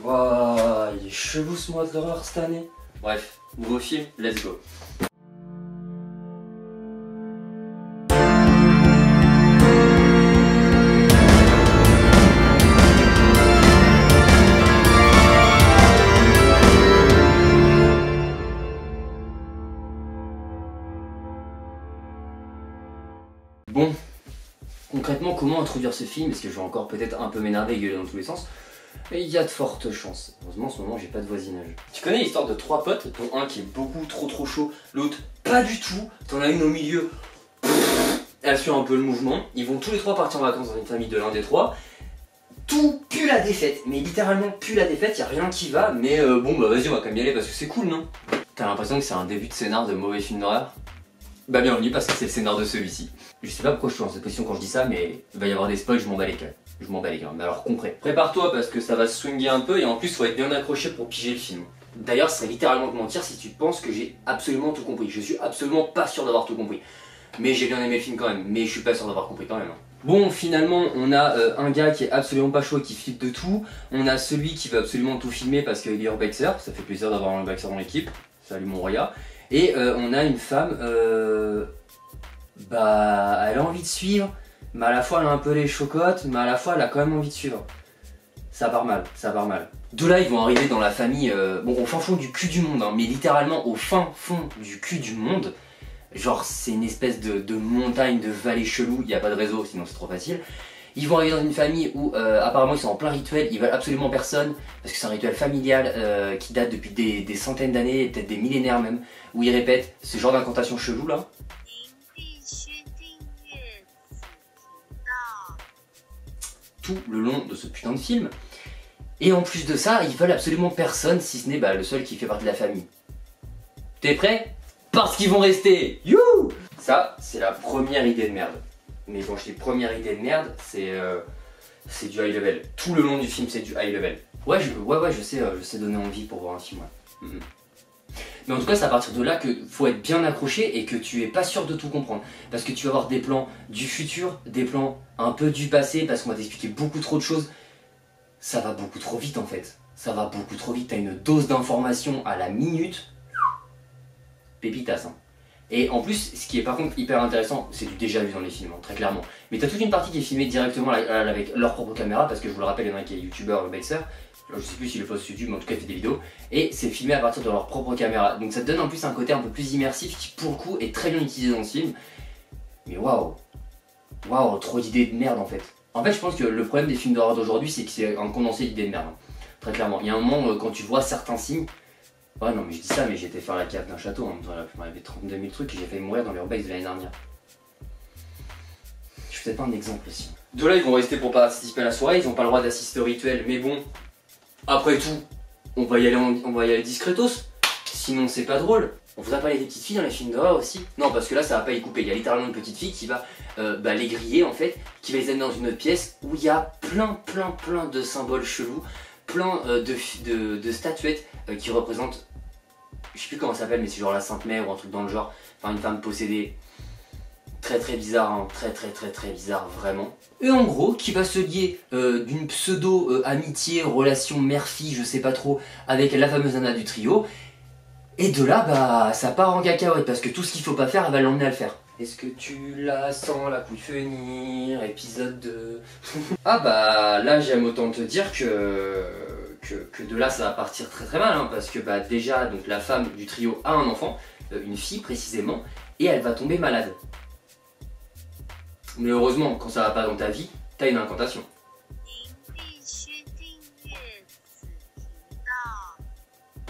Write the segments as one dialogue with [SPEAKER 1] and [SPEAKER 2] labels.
[SPEAKER 1] Waouh, il est chelou ce mois de l'horreur cette année. Bref, nouveau film, let's go. Bon, concrètement, comment introduire ce film? Parce que je vais encore peut-être un peu m'énerver et gueuler dans tous les sens. Et il y a de fortes chances. Heureusement, en ce moment, j'ai pas de voisinage. Tu connais l'histoire de trois potes, dont un qui est beaucoup trop chaud, l'autre pas du tout. T'en as une au milieu, elle suit un peu le mouvement. Ils vont tous les trois partir en vacances dans une famille de l'un des trois. Tout pue la défaite, mais littéralement pue la défaite, y a rien qui va. Mais bon, bah vas-y, on va quand même y aller parce que c'est cool, non? T'as l'impression que c'est un début de scénar de mauvais film d'horreur? Bah bienvenue parce que c'est le scénar de celui-ci. Je sais pas pourquoi je suis dans cette position quand je dis ça, mais il va y avoir des spoils, je m'en bats les couilles. Je m'en bats les couilles, mais alors concret. Prépare-toi parce que ça va se swinguer un peu et en plus faut être bien accroché pour piger le film. D'ailleurs, ce serait littéralement te mentir si tu penses que j'ai absolument tout compris. Je suis absolument pas sûr d'avoir tout compris. Mais j'ai bien aimé le film quand même, mais je suis pas sûr d'avoir compris quand même. Bon, finalement, on a un gars qui est absolument pas chaud et qui flippe de tout. On a celui qui veut absolument tout filmer parce qu'il est urbexer. Ça fait plaisir d'avoir un urbexer dans l'équipe. Salut mon Roya. Et on a une femme, bah, elle a envie de suivre, mais à la fois elle a un peu les chocottes, mais à la fois elle a quand même envie de suivre. Ça part mal, ça part mal. De là, ils vont arriver dans la famille, bon, au fin fond du cul du monde, hein, mais littéralement au fin fond du cul du monde. Genre, c'est une espèce de montagne, de vallée chelou, il n'y a pas de réseau, sinon c'est trop facile. Ils vont arriver dans une famille où apparemment ils sont en plein rituel, ils veulent absolument personne, parce que c'est un rituel familial qui date depuis des centaines d'années, peut-être des millénaires même, où ils répètent ce genre d'incantation chelou là. Tout le long de ce putain de film. Et en plus de ça, ils veulent absolument personne, si ce n'est bah, le seul qui fait partie de la famille. T'es prêt? Parce qu'ils vont rester. Youhou! Ça, c'est la première idée de merde. Mais quand je dis première idée de merde, c'est du high level. Tout le long du film, c'est du high level. Ouais, je sais donner envie pour voir un film, ouais. Mais en tout cas, c'est à partir de là que faut être bien accroché et que tu es pas sûr de tout comprendre. Parce que tu vas avoir des plans du futur, des plans un peu du passé, parce qu'on va t'expliquer beaucoup trop de choses. Ça va beaucoup trop vite en fait. Ça va beaucoup trop vite, t'as une dose d'informations à la minute. Pépitas, hein. Et en plus, ce qui est par contre hyper intéressant, c'est du déjà vu dans les films, hein, très clairement. Mais t'as toute une partie qui est filmée directement avec leur propre caméra, parce que je vous le rappelle, il y en a un qui est youtubeur, Baxter. Je sais plus s'il le poste sur YouTube, mais en tout cas il fait des vidéos. Et c'est filmé à partir de leur propre caméra. Donc ça te donne en plus un côté un peu plus immersif qui pour le coup est très bien utilisé dans le film. Mais waouh, waouh, trop d'idées de merde en fait. En fait je pense que le problème des films d'horreur d'aujourd'hui c'est que c'est un condensé d'idées de merde, hein. Très clairement. Il y a un moment quand tu vois certains signes. Ouais non mais je dis ça mais j'ai été faire la cave d'un château, hein. Il m'arrivait 32 000 trucs et j'ai failli mourir dans l'urbex de l'année dernière. Je suis peut-être pas un exemple aussi. De là ils vont rester pour participer à la soirée, ils n'ont pas le droit d'assister au rituel, mais bon, après tout, on va y aller discretos, sinon c'est pas drôle. On voudrait pas les petites filles dans les films d'horreur aussi? Non parce que là ça va pas y couper, il y a littéralement une petite fille qui va les griller en fait, qui va les amener dans une autre pièce où il y a plein de symboles chelous, plein de statuettes qui représentent, je sais plus comment ça s'appelle mais c'est genre la Sainte Mère ou un truc dans le genre, enfin une femme possédée. Très bizarre, hein. Très bizarre vraiment. Et en gros, qui va se lier d'une pseudo amitié, relation mère-fille, je sais pas trop, avec la fameuse nana du trio. Et de là, bah, ça part en cacahuète parce que tout ce qu'il faut pas faire, elle va l'emmener à le faire. Est-ce que tu la sens la couille venir, épisode 2. Ah bah là, j'aime autant te dire que de là, ça va partir très mal, hein, parce que bah déjà, donc la femme du trio a un enfant, une fille précisément, et elle va tomber malade. Mais heureusement, quand ça va pas dans ta vie, t'as une incantation.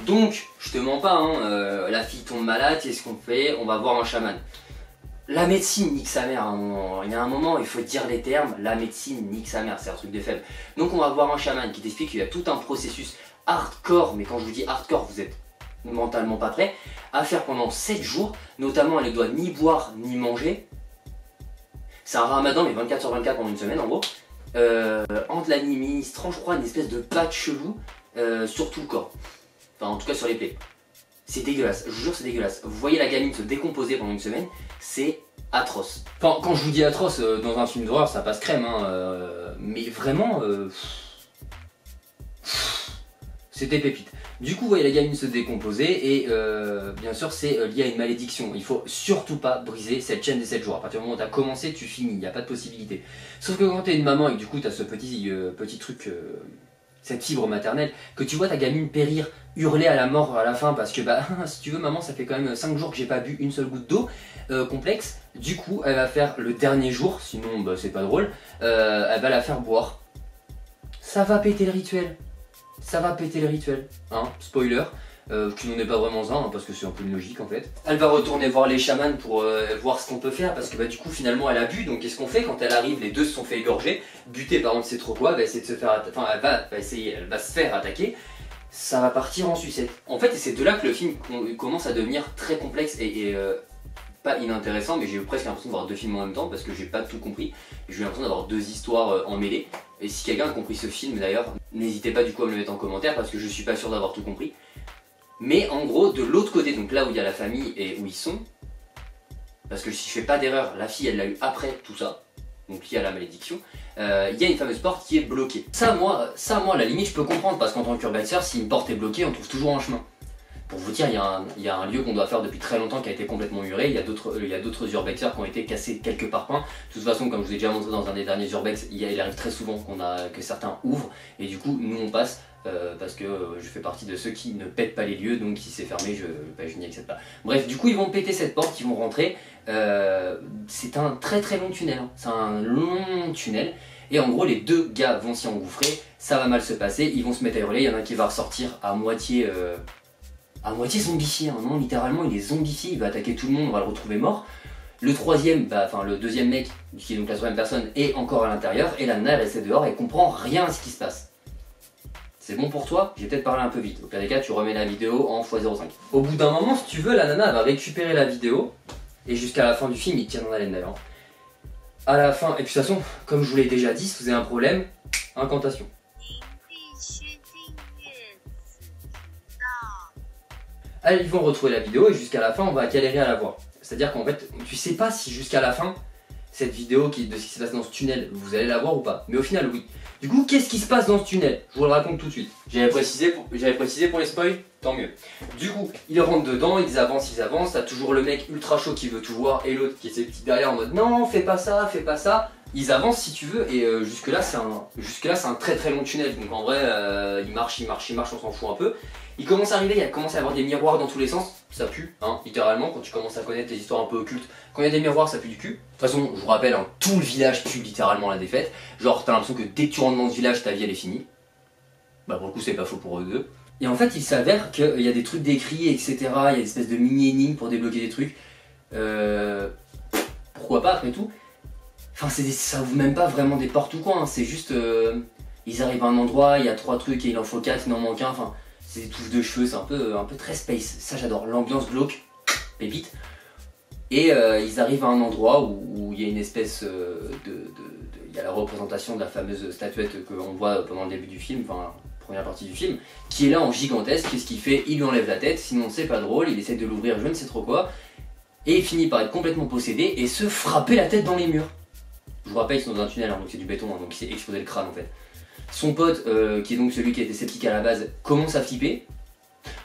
[SPEAKER 1] Donc, je te mens pas, hein, la fille tombe malade, qu'est-ce qu'on fait? On va voir un chaman. La médecine nique sa mère à un moment. Il y a un moment, il faut dire les termes, la médecine nique sa mère, c'est un truc de faible. Donc on va voir un chaman qui t'explique qu'il y a tout un processus hardcore, mais quand je vous dis hardcore, vous êtes mentalement pas prêt, à faire pendant 7 jours, notamment elle ne doit ni boire ni manger. C'est un ramadan mais 24 sur 24 pendant une semaine en gros. Entre la nuit, il se tranche, je crois, une espèce de pâte chelou sur tout le corps. Enfin en tout cas sur les plaies. C'est dégueulasse, je vous jure c'est dégueulasse. Vous voyez la gamine se décomposer pendant une semaine, c'est atroce. Enfin quand je vous dis atroce dans un film d'horreur ça passe crème hein, mais vraiment... C'était pépite. Du coup, vous voyez la gamine se décomposer et bien sûr c'est lié à une malédiction. Il faut surtout pas briser cette chaîne des 7 jours. À partir du moment où tu as commencé, tu finis, il n'y a pas de possibilité. Sauf que quand tu es une maman et que du coup tu as ce petit truc, cette fibre maternelle, que tu vois ta gamine périr, hurler à la mort à la fin parce que bah si tu veux maman ça fait quand même 5 jours que j'ai pas bu une seule goutte d'eau complexe. Du coup elle va faire le dernier jour, sinon bah, c'est pas drôle, elle va la faire boire. Ça va péter le rituel. Ça va péter le rituel, hein, spoiler, qui n'en est pas vraiment un, hein, parce que c'est un peu une logique en fait. Elle va retourner voir les chamans pour voir ce qu'on peut faire, parce que bah, du coup finalement elle a bu, donc qu'est-ce qu'on fait quand elle arrive, les deux se sont fait égorger, buter par on ne sait trop quoi, elle va essayer de se faire, enfin elle va se faire attaquer, ça va partir en sucette. En fait c'est de là que le film commence à devenir très complexe et pas inintéressant, mais j'ai eu presque l'impression de voir deux films en même temps parce que j'ai pas tout compris. J'ai eu l'impression d'avoir deux histoires emmêlées. Et si quelqu'un a compris ce film d'ailleurs, n'hésitez pas du coup à me le mettre en commentaire parce que je suis pas sûr d'avoir tout compris. Mais en gros, de l'autre côté, donc là où il y a la famille et où ils sont, parce que si je fais pas d'erreur, la fille elle l'a eu après tout ça, donc lié à la malédiction, il y a une fameuse porte qui est bloquée. Ça moi à la limite je peux comprendre parce qu'en tant qu'urbex, si une porte est bloquée, on trouve toujours un chemin. Pour vous dire, il y a un lieu qu'on doit faire depuis très longtemps qui a été complètement muré. Il y a d'autres urbexers qui ont été cassés quelque part peint. De toute façon, comme je vous ai déjà montré dans un des derniers urbex, il arrive très souvent que certains ouvrent. Et du coup, nous on passe parce que je fais partie de ceux qui ne pètent pas les lieux. Donc si c'est fermé, je n'y accède pas. Bref, du coup, ils vont péter cette porte, ils vont rentrer. C'est un très très long tunnel. Hein. C'est un long tunnel. Et en gros, les deux gars vont s'y engouffrer. Ça va mal se passer. Ils vont se mettre à hurler. Il y en a un qui va ressortir à moitié zombifié, hein. Non, littéralement il est zombifié, il va attaquer tout le monde, on va le retrouver mort. Le troisième, le deuxième mec, qui est donc la troisième personne, est encore à l'intérieur, et la nana elle reste dehors et comprend rien à ce qui se passe. C'est bon pour toi? J'ai peut-être parlé un peu vite, au pire des cas tu remets la vidéo en x05. Au bout d'un moment, si tu veux, la nana elle va récupérer la vidéo, et jusqu'à la fin du film, il tient dans haleine d'ailleurs. À la fin, et puis de toute façon, comme je vous l'ai déjà dit, si vous avez un problème, incantation. Ils vont retrouver la vidéo et jusqu'à la fin on va galérer à la voir. C'est-à-dire qu'en fait tu sais pas si jusqu'à la fin cette vidéo de ce qui se passe dans ce tunnel vous allez la voir ou pas. Mais au final oui. Du coup qu'est-ce qui se passe dans ce tunnel? Je vous le raconte tout de suite. J'avais précisé pour les spoils, tant mieux. Du coup ils rentrent dedans, ils avancent, t'as toujours le mec ultra chaud qui veut tout voir et l'autre qui est petit derrière en mode non fais pas ça, fais pas ça. Ils avancent si tu veux et jusque là c'est un très très long tunnel. Donc en vrai ils marchent, on s'en fout un peu. Il commence à arriver, il commence à y avoir des miroirs dans tous les sens, ça pue, hein, littéralement, quand tu commences à connaître les histoires un peu occultes. Quand il y a des miroirs, ça pue du cul. De toute façon, je vous rappelle, hein, tout le village pue littéralement la défaite. Genre, t'as l'impression que dès que tu rentres dans ce village, ta vie elle est finie. Bah pour le coup, c'est pas faux pour eux deux. Et en fait, il s'avère qu'il y a des trucs décrits, etc. Il y a des espèces de mini-énigmes pour débloquer des trucs. Pourquoi pas, après tout. Enfin, ça ouvre même pas vraiment des portes ou quoi, hein. C'est juste... ils arrivent à un endroit, il y a 3 trucs et il en faut 4, il en manque un, enfin... C'est des touches de cheveux, c'est un peu très space, ça j'adore, l'ambiance glauque, pépite. Et ils arrivent à un endroit où il y a une espèce il y a la représentation de la fameuse statuette que l'on voit pendant le début du film, enfin la première partie du film, qui est là en gigantesque. Qu'est-ce qu'il fait? Il lui enlève la tête, sinon c'est pas drôle, il essaie de l'ouvrir, je ne sais trop quoi, et il finit par être complètement possédé et se frapper la tête dans les murs. Je vous rappelle, ils sont dans un tunnel, hein, donc c'est du béton, hein, donc il s'est explosé le crâne en fait. Son pote, qui est donc celui qui était sceptique à la base, commence à flipper.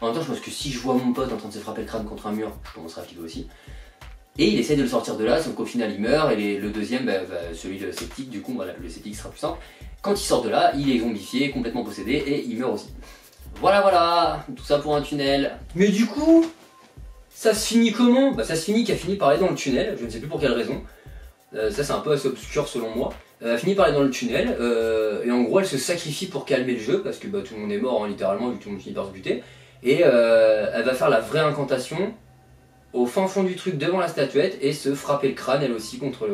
[SPEAKER 1] En même temps, je pense que si je vois mon pote en train de se frapper le crâne contre un mur, je commencerai à flipper aussi. Et il essaie de le sortir de là, sauf qu'au final il meurt, et le deuxième, celui de sceptique, du coup, voilà, le sceptique sera plus simple. Quand il sort de là, il est zombifié, complètement possédé, et il meurt aussi. Voilà, tout ça pour un tunnel. Mais du coup, ça se finit comment? Bah ça se finit qu'elle finit par aller dans le tunnel, je ne sais plus pour quelle raison. Ça c'est un peu assez obscur selon moi. Elle finit par aller dans le tunnel, et en gros elle se sacrifie pour calmer le jeu, parce que bah, tout le monde est mort, hein, littéralement, vu que tout le monde finit par se buter. Et elle va faire la vraie incantation au fin fond du truc devant la statuette, et se frapper le crâne elle aussi contre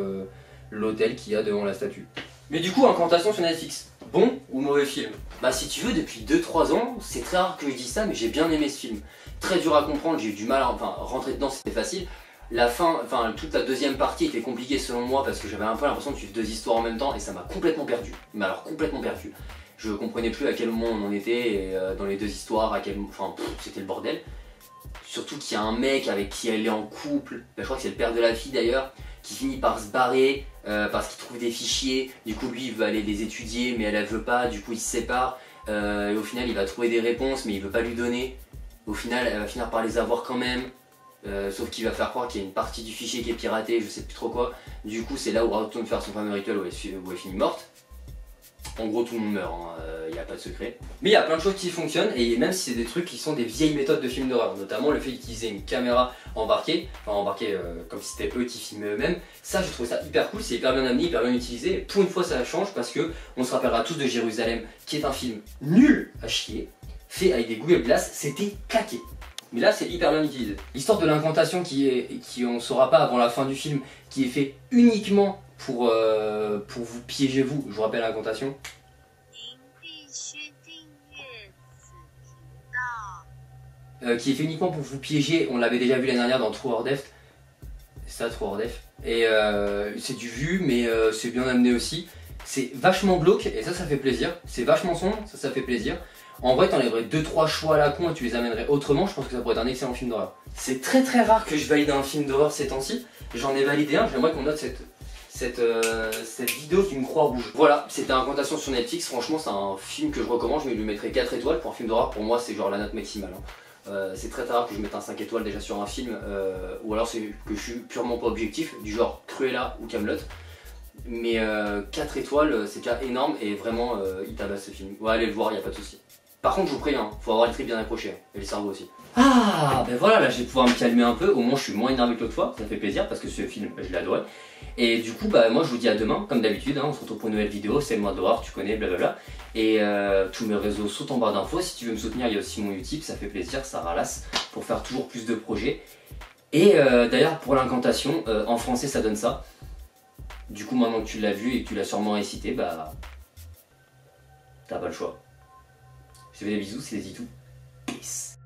[SPEAKER 1] l'autel qu'il y a devant la statue. Mais du coup, incantation sur Netflix, bon ou mauvais film? Bah si tu veux, depuis 2-3 ans, c'est très rare que je dise ça, mais j'ai bien aimé ce film. Très dur à comprendre, j'ai eu du mal à rentrer dedans, c'était facile. La fin, toute la deuxième partie était compliquée selon moi parce que j'avais un peu l'impression de suivre deux histoires en même temps et ça m'a complètement perdu. Mais alors complètement perdu. Je comprenais plus à quel moment on en était et, dans les deux histoires, c'était le bordel. Surtout qu'il y a un mec avec qui elle est en couple, je crois que c'est le père de la fille d'ailleurs, qui finit par se barrer parce qu'il trouve des fichiers. Du coup lui il veut aller les étudier mais elle veut pas, du coup ils se séparent. et au final il va trouver des réponses mais il veut pas lui donner. Au final elle va finir par les avoir quand même, sauf qu'il va faire croire qu'il y a une partie du fichier qui est piratée, je sais plus trop quoi. Du coup c'est là où elle retourne faire son fameux rituel où elle finit morte. En gros tout le monde meurt, il n'y a pas de secret. Mais il y a plein de choses qui fonctionnent, et même si c'est des trucs qui sont des vieilles méthodes de films d'horreur, notamment le fait d'utiliser une caméra embarquée, comme si c'était eux qui filmaient eux-mêmes, ça je trouve ça hyper cool, c'est hyper bien amené, hyper bien utilisé, et pour une fois ça change parce que on se rappellera tous de Jérusalem, qui est un film nul à chier, fait avec des Google Glass, c'était claqué. Mais là c'est hyper bien utilisé. L'histoire de l'incantation qui on ne saura pas avant la fin du film, qui est fait uniquement pour vous piéger vous, je vous rappelle l'incantation. Qui est fait uniquement pour vous piéger, on l'avait déjà vu l'année dernière dans True or Death. C'est ça, True or Death. Et c'est du vu, mais c'est bien amené aussi. C'est vachement glauque, et ça fait plaisir. C'est vachement sombre, ça fait plaisir. En vrai, t'enlèverais 2-3 choix à la con et tu les amènerais autrement, je pense que ça pourrait être un excellent film d'horreur. C'est très très rare que je valide un film d'horreur ces temps-ci. J'en ai validé un, j'aimerais qu'on note cette vidéo d'une croix rouge. Voilà, c'était Incantation sur Netflix. Franchement, c'est un film que je recommande. Je lui mettrais 4 étoiles pour un film d'horreur. Pour moi, c'est genre la note maximale. C'est très rare que je mette un 5 étoiles déjà sur un film, ou alors c'est que je suis purement pas objectif, du genre Cruella ou Kaamelott. Mais 4 étoiles, c'est déjà énorme et vraiment, il tabasse ce film. Ouais, allez le voir, y a pas de souci. Par contre, je vous préviens, faut avoir les tripes bien accrochées, et les cerveaux aussi. Ah, ben voilà, là je vais pouvoir me calmer un peu, au moins je suis moins énervé que l'autre fois, ça fait plaisir parce que ce film, je l'ai adoré. Et du coup, bah moi je vous dis à demain, comme d'habitude, on se retrouve pour une nouvelle vidéo, c'est le mois d'horreur, tu connais, blablabla. Et tous mes réseaux sont en barre d'infos, si tu veux me soutenir, il y a aussi mon YouTube, ça fait plaisir, ça ralasse, pour faire toujours plus de projets. Et d'ailleurs, pour l'incantation, en français ça donne ça. Du coup, maintenant que tu l'as vu et que tu l'as sûrement récité, bah... t'as pas le choix. Je te fais des bisous, c'est Zitou. Peace.